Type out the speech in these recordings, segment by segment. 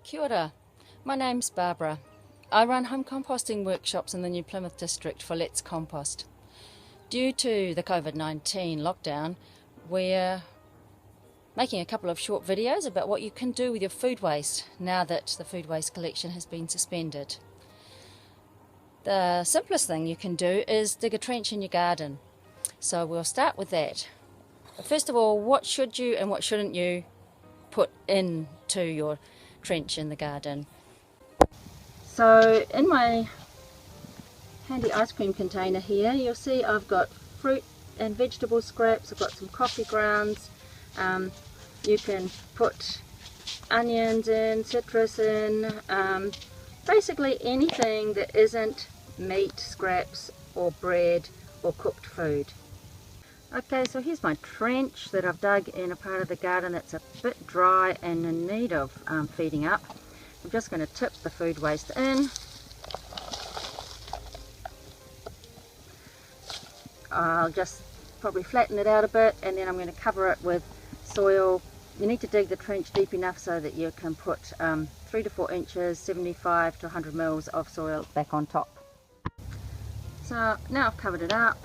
Kia ora. My name's Barbara. I run home composting workshops in the New Plymouth district for Let's Compost. Due to the COVID-19 lockdown, we're making a couple of short videos about what you can do with your food waste now that the food waste collection has been suspended. The simplest thing you can do is dig a trench in your garden. So we'll start with that. But first of all, what should you and what shouldn't you put into your trench in the garden? So in my handy ice cream container here, you'll see I've got fruit and vegetable scraps. I've got some coffee grounds. You can put onions in, citrus in, basically anything that isn't meat scraps or bread or cooked food. Okay, so here's my trench that I've dug in a part of the garden that's a bit dry and in need of feeding up. I'm just going to tip the food waste in. I'll just probably flatten it out a bit, and then I'm going to cover it with soil. You need to dig the trench deep enough so that you can put 3 to 4 inches, 75 to 100 mils of soil back on top. So now I've covered it up,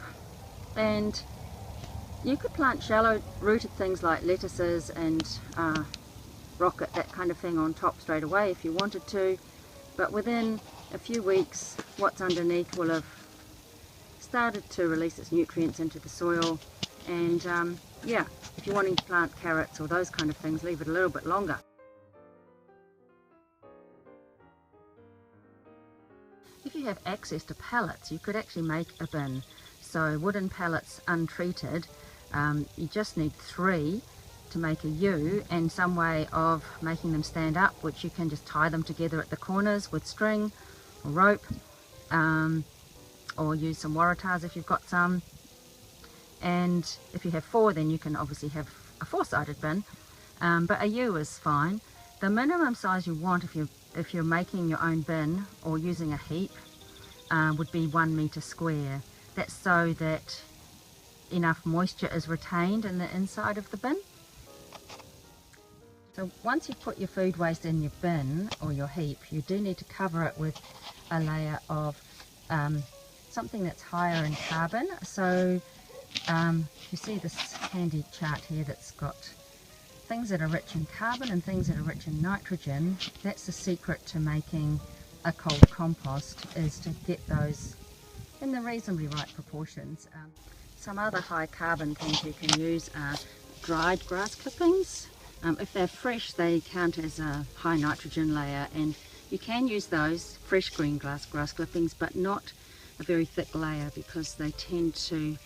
and you could plant shallow rooted things like lettuces and rocket, that kind of thing, on top straight away if you wanted to, but within a few weeks what's underneath will have started to release its nutrients into the soil, and yeah, if you're wanting to plant carrots or those kind of things, leave it a little bit longer. If you have access to pallets, you could actually make a bin. So wooden pallets untreated, you just need 3 to make a U, and some way of making them stand up, which you can just tie them together at the corners with string or rope, or use some waratahs if you've got some. And if you have 4, then you can obviously have a 4-sided bin, but a U is fine. The minimum size you want if you're making your own bin or using a heap would be 1 metre square. That's so that enough moisture is retained in the inside of the bin. So once you've put your food waste in your bin or your heap, you do need to cover it with a layer of something that's higher in carbon. So you see this handy chart here that's got things that are rich in carbon and things that are rich in nitrogen. That's the secret to making a cold compost, is to get those in the reasonably right proportions. Some other high carbon things you can use are dried grass clippings. If they're fresh, they count as a high nitrogen layer, and you can use those fresh green grass clippings, but not a very thick layer, because they tend to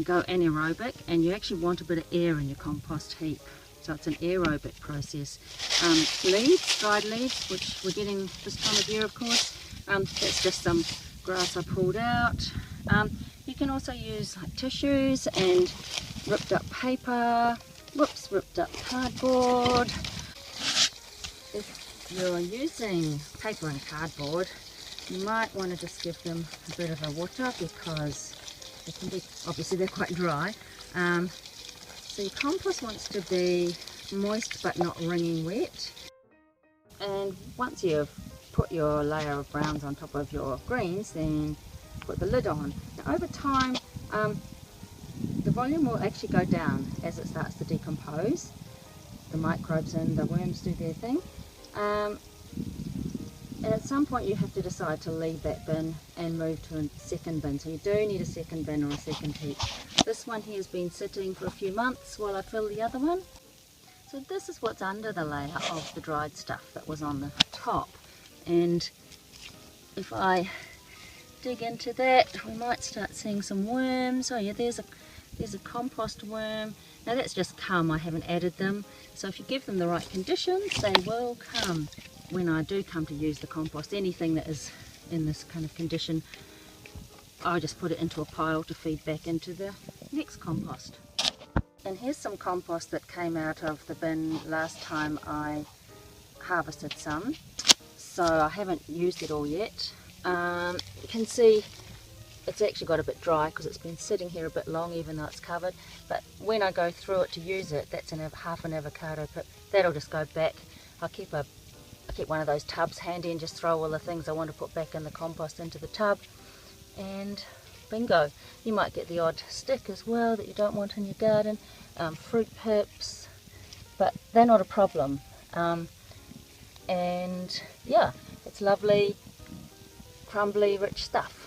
go anaerobic, and you actually want a bit of air in your compost heap. So it's an aerobic process. Leaves, dried leaves, which we're getting this time of year, of course. That's just some grass I pulled out. You can also use like tissues and ripped up paper, ripped up cardboard. If you're using paper and cardboard, you might want to just give them a bit of a water, because they can be, obviously they're quite dry. So your compost wants to be moist but not wringing wet. And once you've put your layer of browns on top of your greens, then put the lid on. Now over time, the volume will actually go down as it starts to decompose. The microbes and the worms do their thing. And at some point you have to decide to leave that bin and move to a second bin. So you do need a second bin or a second heap. This one here has been sitting for a few months while I fill the other one. So this is what's under the layer of the dried stuff that was on the top. And if I dig into that, we might start seeing some worms. Oh yeah, there's a compost worm. Now that's just come, I haven't added them. So if you give them the right conditions, they will come when I do come to use the compost. Anything that is in this kind of condition, I just put it into a pile to feed back into the next compost. And here's some compost that came out of the bin last time I harvested some. So I haven't used it all yet. You can see it's actually got a bit dry because it's been sitting here a bit long, even though it's covered. But when I go through it to use it, that's half an avocado pip. That'll just go back. I'll keep a keep one of those tubs handy and just throw all the things I want to put back in the compost into the tub, and bingo. You might get the odd stick as well that you don't want in your garden, fruit pips, but they're not a problem. And yeah, it's lovely, crumbly, rich stuff.